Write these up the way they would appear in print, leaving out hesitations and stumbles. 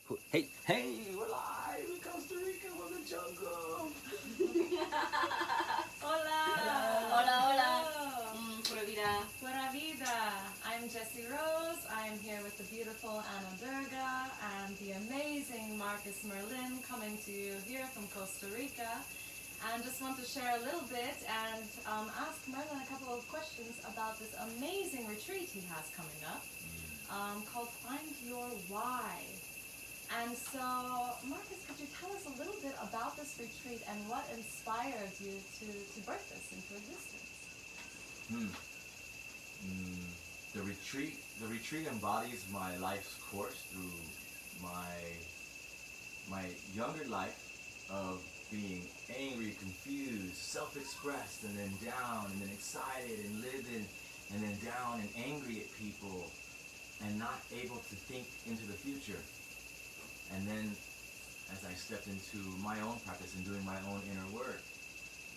Hey, hey, we're live in Costa Rica from the jungle. Hola. Hola, hola. Hello. Pura vida. Pura vida. I'm Jessie Rose. I'm here with the beautiful Anna Durga and the amazing Marcus Merlin coming to you here from Costa Rica. And just want to share a little bit and ask Merlin a couple of questions about this amazing retreat he has coming up called Find Your Why. And so, Marcus, could you tell us a little bit about this retreat and what inspired you to birth this into existence? The retreat embodies my life's course through my younger life of being angry, confused, self-expressed, and then down, and then excited and living, and then down and angry at people, and not able to think into the future. And then, as I stepped into my own practice and doing my own inner work,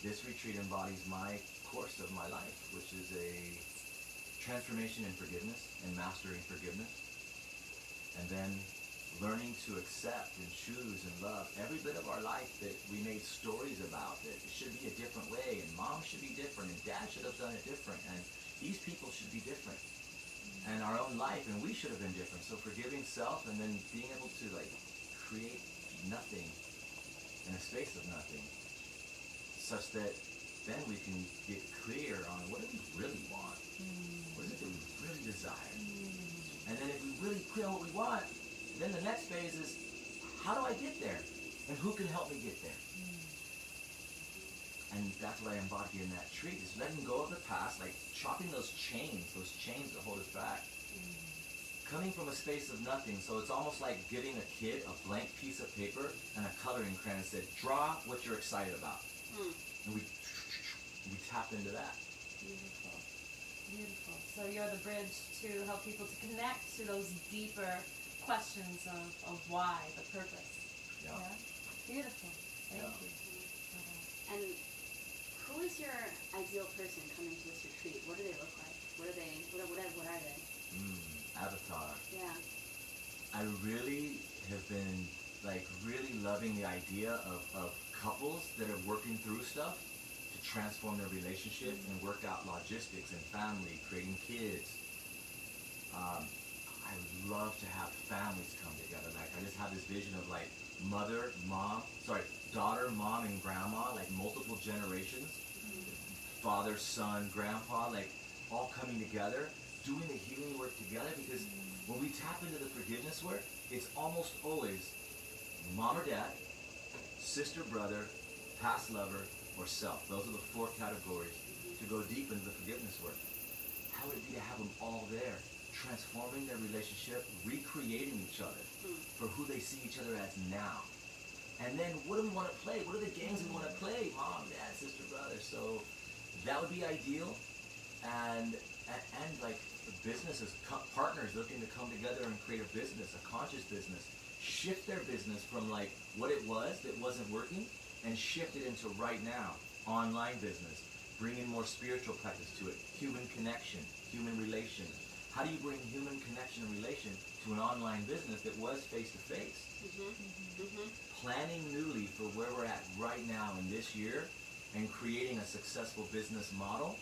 this retreat embodies my course of my life, which is a transformation in forgiveness and mastering forgiveness. And then learning to accept and choose and love every bit of our life that we made stories about, that it should be a different way, and mom should be different, and dad should have done it different, and these people should be different. And our own life, and we should have been different. So forgiving self, and then being able to create nothing in a space of nothing, such that then we can get clear on what do we really want, what is it that we really desire, and then if we really clear on what we want, then the next phase is how do I get there, and who can help me get there. And that's what I embody in that treat, is letting go of the past, like chopping those chains that hold us back. Coming from a space of nothing, so it's almost like giving a kid a blank piece of paper and a coloring crayon and said, draw what you're excited about. And we tap into that. Beautiful. Beautiful. So you're the bridge to help people to connect to those deeper questions of why, the purpose. Yeah. Beautiful. Thank you. And who is your ideal person coming to this retreat? What do they look like? What are they? What are they? Avatar. Yeah. I really have been really loving the idea of couples that are working through stuff to transform their relationship and work out logistics and family, creating kids. I love to have families come together. I just have this vision of daughter, mom, and grandma, multiple generations, father, son, grandpa, all coming together, doing the healing work together, because when we tap into the forgiveness work, it's almost always mom or dad, sister, brother, past lover, or self. Those are the four categories to go deep into the forgiveness work. How would it be to have them all there, transforming their relationship, recreating each other for who they see each other as now? And then what do we want to play? What are the games we want to play? Mom, dad, sister, brother. So that would be ideal. And businesses, partners looking to come together and create a business, a conscious business, shift their business from what it was that wasn't working, and shift it into right now, online business, bring in more spiritual practice to it, human connection, human relation. How do you bring human connection and relation to an online business that was face-to-face? Planning newly for where we're at right now in this year and creating a successful business model.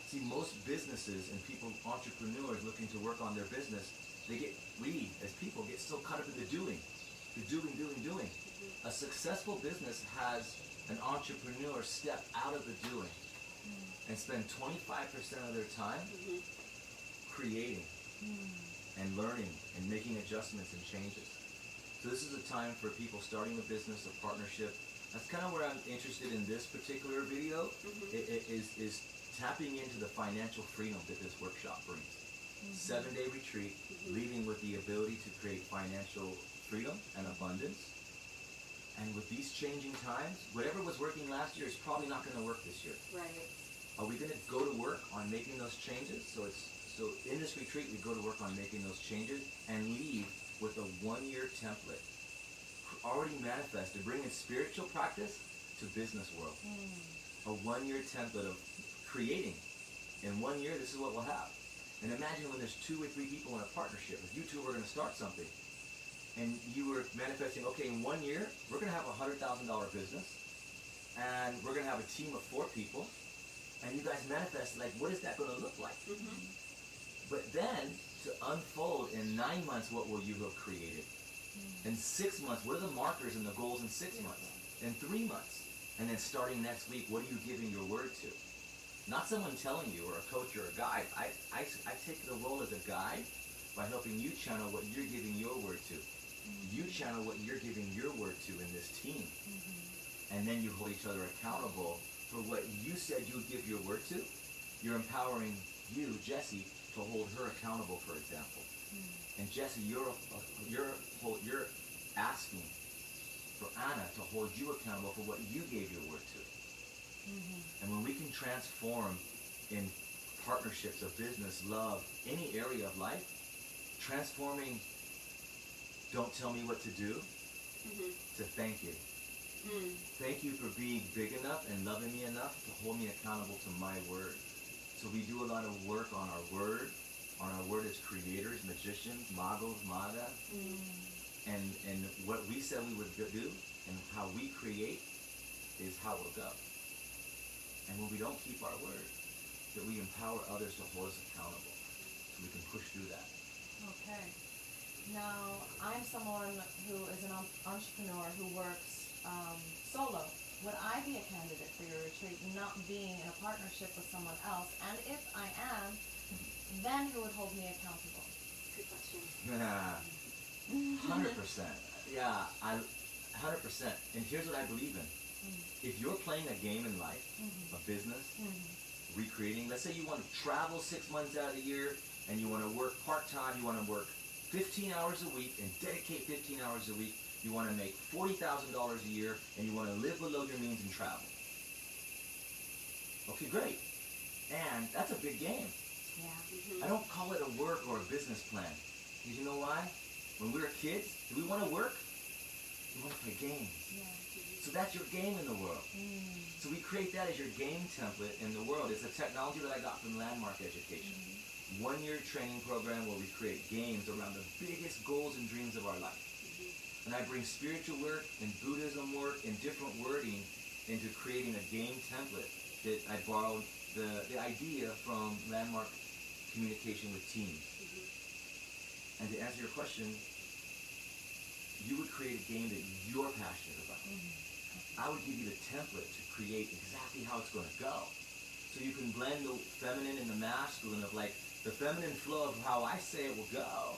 See, most businesses and people, entrepreneurs looking to work on their business, we as people get so caught up in the doing. A successful business has an entrepreneur step out of the doing and spend 25% of their time creating and learning and making adjustments and changes. So this is a time for people starting a business, a partnership. That's kind of where I'm interested in this particular video, is tapping into the financial freedom that this workshop brings. 7-day retreat, leaving with the ability to create financial freedom and abundance. And with these changing times, whatever was working last year is probably not going to work this year. Right. Are we going to go to work on making those changes? So in this retreat, we go to work on making those changes and leave with a 1-year template already manifested, bringing spiritual practice to business world. A 1-year template of creating. In 1 year, this is what we'll have. And imagine when there's 2 or 3 people in a partnership. If you two were going to start something, and you were manifesting, okay, in 1 year, we're going to have a $100,000 business, and we're going to have a team of 4 people, and you guys manifested, like, what is that going to look like? But then, to unfold in 9 months, what will you have created? In 6 months, what are the markers and the goals in 6 months? In 3 months? And then starting next week, what are you giving your word to? Not someone telling you, or a coach or a guide. I take the role as a guide by helping you channel what you're giving your word to. You channel what you're giving your word to in this team. And then you hold each other accountable for what you said you would give your word to. You're empowering you, Jesse, to hold her accountable, for example. And Jesse, you're asking for Anna to hold you accountable for what you gave your word to. And when we can transform in partnerships of business, love, any area of life, transforming don't tell me what to do to thank you. Thank you for being big enough and loving me enough to hold me accountable to my word. So we do a lot of work on our word as creators, magicians, magos, maga, and what we said we would do and how we create is how we'll go. And when we don't keep our word, that we empower others to hold us accountable so we can push through that. Okay. Now, I'm someone who is an entrepreneur who works solo. Would I be a candidate for your retreat, not being in a partnership with someone else? And if I am, then who would hold me accountable? Good question. 100%. Yeah, 100%. And here's what I believe in. If you're playing a game in life, a business, recreating, let's say you want to travel 6 months out of the year and you want to work part-time, you want to work 15 hours a week and dedicate 15 hours a week, you want to make $40,000 a year and you want to live below your means and travel. Okay, great. And that's a big game. I don't call it a work or a business plan. Because you know why? When we were kids, did we want to work? We want to play games. So that's your game in the world. So we create that as your game template in the world. It's a technology that I got from Landmark Education. 1-year training program where we create games around the biggest goals and dreams of our life. And I bring spiritual work and Buddhism work and different wording into creating a game template that I borrowed the idea from Landmark Communication with Teams. And to answer your question, you would create a game that you're passionate about. I would give you the template to create exactly how it's going to go. So you can blend the feminine and the masculine of like the feminine flow of how I say it will go.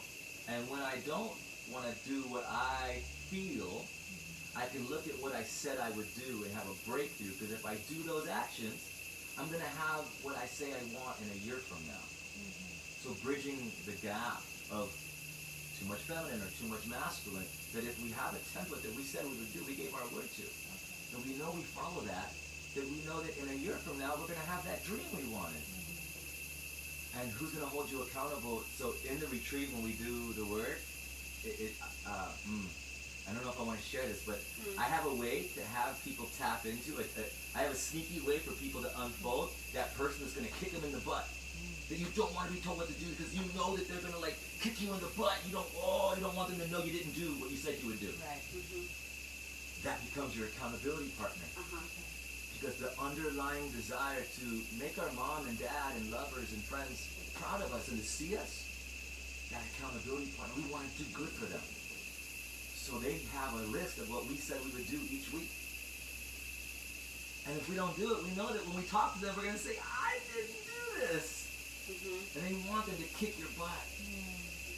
And when I don't want to do what I feel, I can look at what I said I would do and have a breakthrough. Because if I do those actions, I'm going to have what I say I want in a year from now. So bridging the gap of too much feminine or too much masculine, that if we have a template that we said we would do, we gave our word to, and we know we follow that, that we know that in a year from now, we're going to have that dream we wanted. And who's going to hold you accountable? So in the retreat, when we do the work, I don't know if I want to share this, but I have a way to have people tap into it. I have a sneaky way for people to unfold that person that's going to kick them in the butt. That you don't want to be told what to do because you know that they're going to like kick you in the butt. You don't want them to know you didn't do what you said you would do. Right. That becomes your accountability partner. Because the underlying desire to make our mom and dad and lovers and friends proud of us and to see us, that accountability partner, we want to do good for them. So they have a list of what we said we would do each week. And if we don't do it, we know that when we talk to them, we're going to say, I didn't do this. And then you want them to kick your butt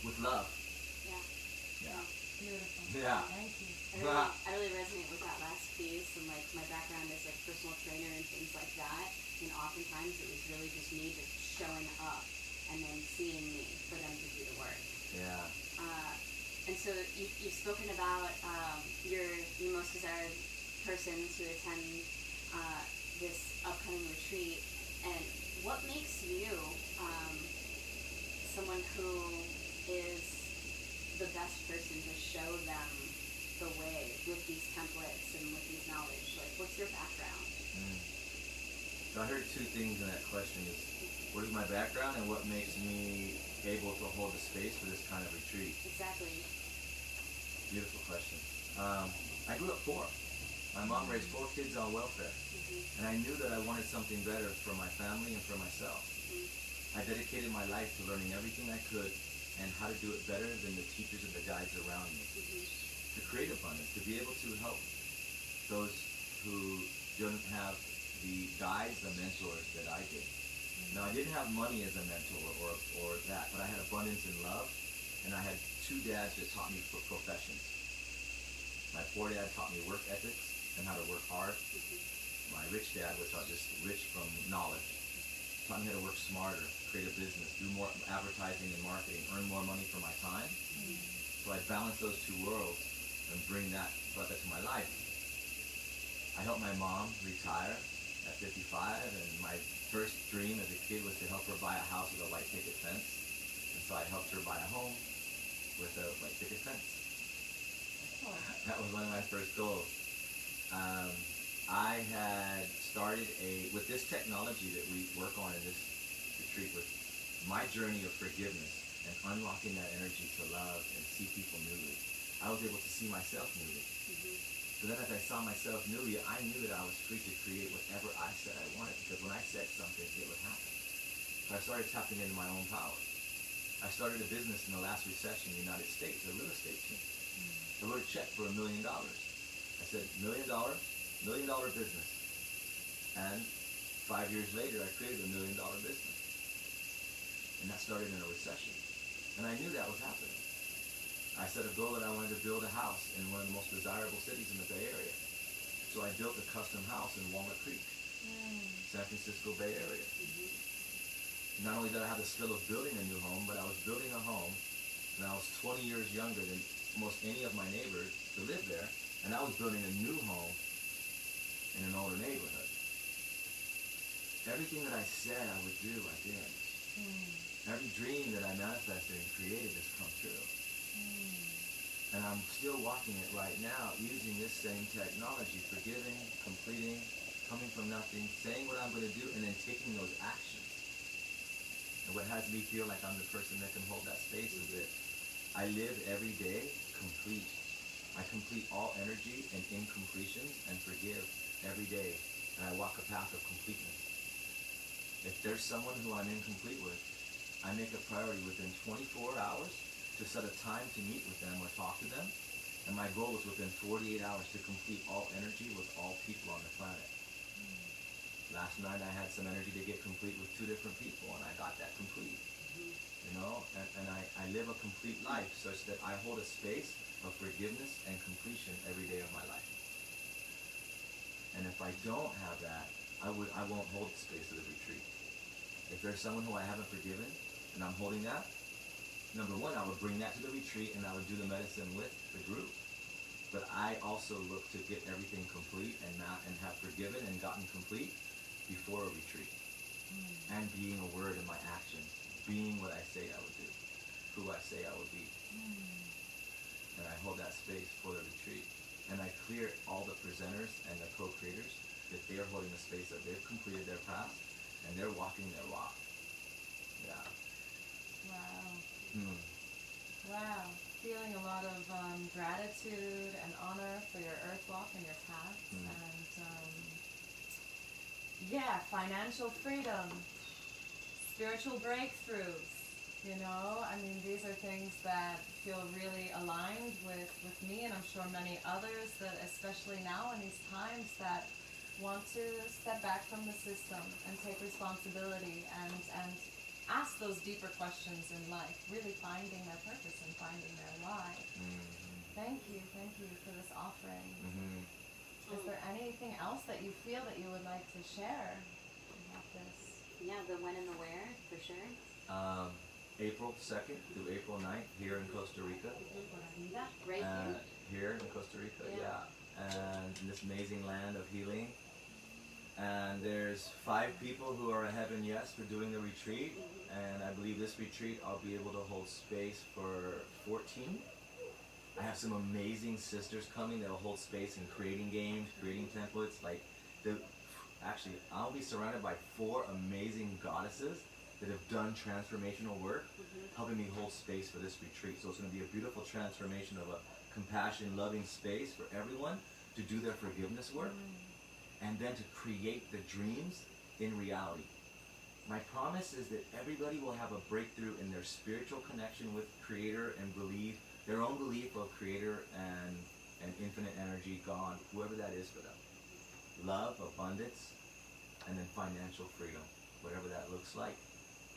with love. Beautiful. Yeah. Thank you. I really resonate with that last piece, and like my background is like personal trainer and things like that. And oftentimes it was really just me just showing up and then seeing me for them to do the work. And so you've spoken about your most desired person to attend this upcoming retreat, and what makes you someone who is the best person to show them the way with these templates and with these knowledge? Like, what's your background? So I heard two things in that question is, what is my background and what makes me able to hold the space for this kind of retreat? Exactly. Beautiful question. I grew up poor. My mom raised 4 kids on welfare. And I knew that I wanted something better for my family and for myself. I dedicated my life to learning everything I could and how to do it better than the teachers and the guides around me. To create abundance, to be able to help those who don't have the guides, the mentors that I did. Now, I didn't have money as a mentor or that, but I had abundance in love, and I had 2 dads that taught me professions. My poor dad taught me work ethics and how to work hard. My rich dad, which I was just rich from knowledge, taught me how to work smarter, create a business, do more advertising and marketing, earn more money for my time. So I balanced those 2 worlds and brought that to my life. I helped my mom retire at 55, and my first dream as a kid was to help her buy a house with a white picket fence. And so I helped her buy a home with a white picket fence. That was one of my first goals. I had started with this technology that we work on in this retreat, with my journey of forgiveness and unlocking that energy to love and see people newly. I was able to see myself newly. So then as I saw myself newly, I knew that I was free to create whatever I said I wanted, because when I said something, it would happen. So I started tapping into my own power. I started a business in the last recession in the United States, a real estate team. I wrote a check for $1 million. I said, $1 million business. And 5 years later, I created $1 million business. And that started in a recession. And I knew that was happening. I set a goal that I wanted to build a house in one of the most desirable cities in the Bay Area. So I built a custom house in Walnut Creek, San Francisco Bay Area. Not only did I have the skill of building a new home, but I was building a home, and I was 20 years younger than almost any of my neighbors to live there, and I was building a new home in an older neighborhood. Everything that I said I would do, I did. Every dream that I manifested and created has come true. And I'm still walking it right now, using this same technology, forgiving, completing, coming from nothing, saying what I'm going to do, and then taking those actions. And what has me feel like I'm the person that can hold that space is that I live every day complete. I complete all energy and incompletions and forgive every day. And I walk a path of completeness. If there's someone who I'm incomplete with, I make a priority within 24 hours to set a time to meet with them or talk to them. And my goal is within 48 hours to complete all energy with all people on the planet. Last night I had some energy to get complete with 2 different people, and I got that complete. You know, and I live a complete life such that I hold a space of forgiveness and completion every day of my life. And if I don't have that, I won't hold the space of the retreat. If there's someone who I haven't forgiven and I'm holding that, number one, I would bring that to the retreat and I would do the medicine with the group. But I also look to get everything complete and have forgiven and gotten complete before a retreat. And being a word in my actions, being what I say I would do, who I say I would be. And I hold that space for the retreat. And I clear all the presenters and the co-creators that they're holding the space, that they've completed their path and they're walking their walk. Yeah. Wow. Wow. Feeling a lot of gratitude and honor for your earth walk and your path. And financial freedom, spiritual breakthroughs. You know, I mean, these are things that feel really aligned with me, and I'm sure many others, that especially now in these times, that want to step back from the system and take responsibility and ask those deeper questions in life, really finding their purpose and finding their why. Thank you for this offering. Is there anything else that you feel that you would like to share about this? Yeah, the when and the where, for sure. April 2nd through April 9th here in Costa Rica. Right here in Costa Rica, and in this amazing land of healing. And there's 5 people who are a heaven yes for doing the retreat, and I believe this retreat I'll be able to hold space for 14. I have some amazing sisters coming that'll hold space in creating games, creating templates. Actually, I'll be surrounded by 4 amazing goddesses that have done transformational work, helping me hold space for this retreat. So it's going to be a beautiful transformation of a compassion, loving space for everyone to do their forgiveness work, and then to create the dreams in reality. My promise is that everybody will have a breakthrough in their spiritual connection with Creator and believe, their own belief of Creator and infinite energy, God, whoever that is for them. Love, abundance, and then financial freedom, whatever that looks like.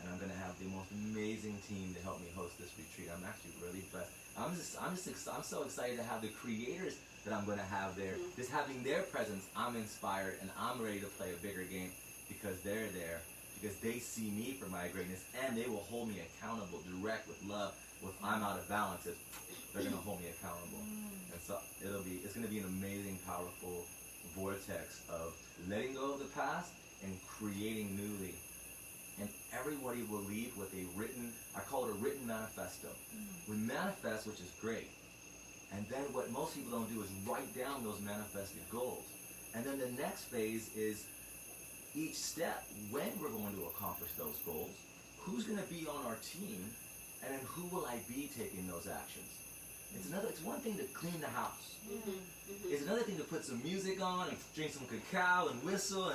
And I'm going to have the most amazing team to help me host this retreat. I'm actually really blessed. I'm so excited to have the creators that I'm going to have there. Just having their presence, I'm inspired and I'm ready to play a bigger game because they're there, because they see me for my greatness, and they will hold me accountable, direct with love. If I'm out of balance, they're going to hold me accountable. And so it's going to be an amazing, powerful vortex of letting go of the past and creating newly. And everybody will leave with a written, I call it a written manifesto. We manifest, which is great. And then what most people don't do is write down those manifested goals. And then the next phase is each step, when we're going to accomplish those goals, who's going to be on our team, and then who will I be taking those actions. It's one thing to clean the house. It's another thing to put some music on and drink some cacao and whistle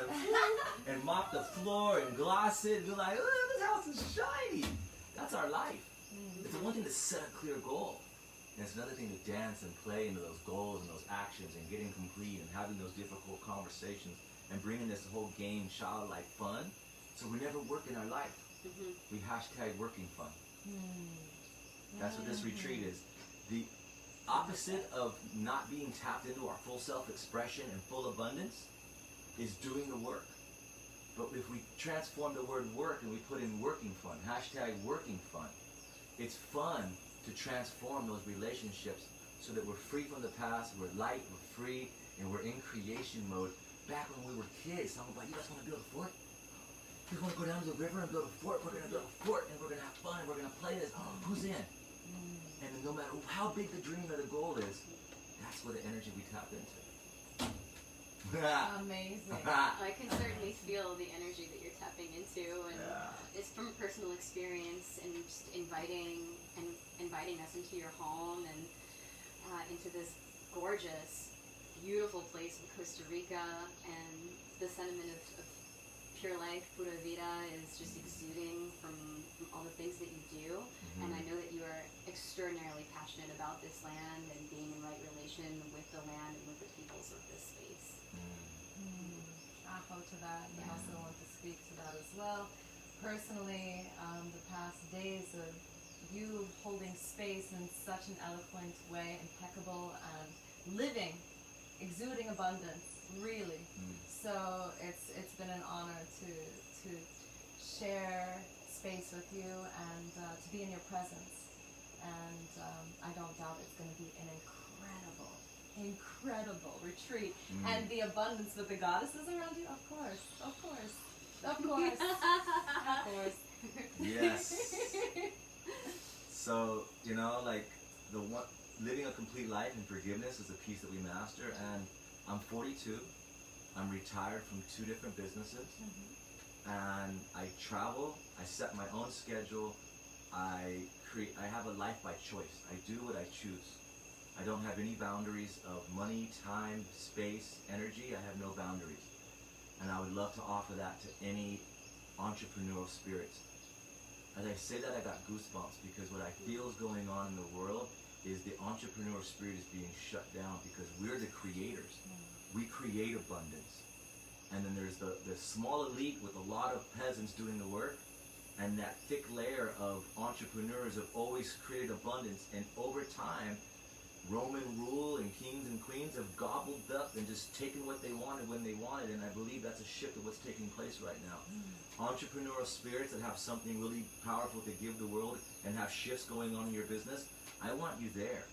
and mop the floor and gloss it and be like, oh, this house is shiny. That's our life. It's one thing to set a clear goal. And it's another thing to dance and play into those goals and those actions and getting complete and having those difficult conversations and bringing this whole game childlike fun. So we never work in our life. We hashtag working fun. That's what this retreat is. The opposite of not being tapped into our full self-expression and full abundance is doing the work. But if we transform the word work and we put in working fun, hashtag working fun, it's fun to transform those relationships so that we're free from the past, we're light, we're free, and we're in creation mode. Back when we were kids, talking about, you guys want to build a fort? You want to go down to the river and build a fort? We're going to build a fort and we're going to have fun and we're going to play this. Oh, who's in? And no matter how big the dream or the goal is, that's where the energy we tap into. Amazing. I can certainly feel the energy that you're tapping into, and it's from personal experience and just inviting us into your home and into this gorgeous, beautiful place in Costa Rica, and the sentiment of pure life, pura vida, is just exuding from all the things that you do. And I know that you are extraordinarily passionate about this land and being in right relation with the land and with the peoples of this space. I hold to that, and I also want to speak to that as well. Personally, the past days of you holding space in such an eloquent way, impeccable, and living, exuding abundance, really. So it's been an honor to share space with you and to be in your presence. And I don't doubt it's going to be an incredible retreat. And the abundance with the goddesses around you, of course. Yes. So, like living a complete life in forgiveness is a piece that we master. And I'm 42. I'm retired from 2 different businesses. And I travel. I set my own schedule. I have a life by choice. I do what I choose. I don't have any boundaries of money, time, space, energy. I have no boundaries. And I would love to offer that to any entrepreneurial spirits. As I say that, I got goosebumps because what I feel is going on in the world is the entrepreneurial spirit is being shut down because we're the creators. We create abundance. And then there's the small elite with a lot of peasants doing the work, and that thick layer of entrepreneurs have always created abundance. And over time, Roman rule and kings and queens have gobbled up and just taken what they wanted when they wanted, and I believe that's a shift of what's taking place right now. Entrepreneurial spirits that have something really powerful to give the world and have shifts going on in your business, I want you there.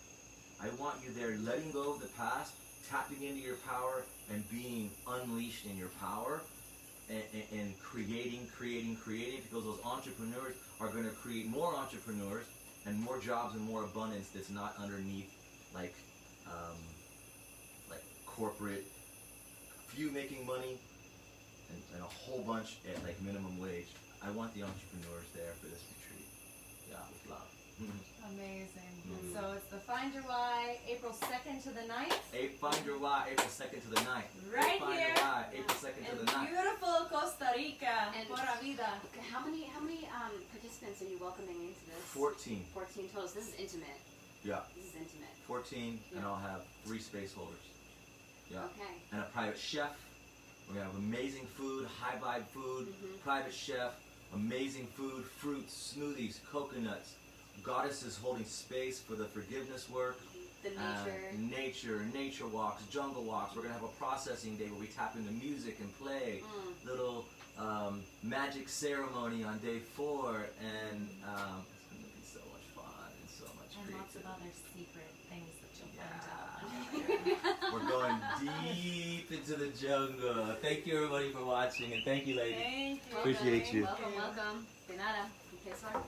I want you there letting go of the past, tapping into your power, and being unleashed in your power, and creating, because those entrepreneurs are going to create more entrepreneurs and more jobs and more abundance that's not underneath like corporate, few making money and a whole bunch at like minimum wage. I want the entrepreneurs there for this retreat. Yeah, with love. Amazing. So it's the Find Your Why, April 2nd to the 9th. Find Your Why, April 2nd to the 9th. Right Find here. Your Why, April 2nd to In the 9th. beautiful Costa Rica. And- Pura vida. How many participants are you welcoming into this? 14. 14 total. So this is intimate. Yeah. This is intimate. 14, and Yeah. I'll have 3 space holders. Yeah. Okay. And a private chef. We're gonna have amazing food, high vibe food, private chef, amazing food, fruits, smoothies, coconuts. Goddesses holding space for the forgiveness work. The nature. Nature walks, jungle walks. We're gonna have a processing day where we tap into music and play. Little magic ceremony on day 4, and it's gonna be so much fun and so much And lots of creativity. other secret things that you'll Yeah. find out. We're going deep into the jungle. Thank you everybody for watching, and thank you ladies. Thank you. Appreciate you. Welcome. De nada. Un placer.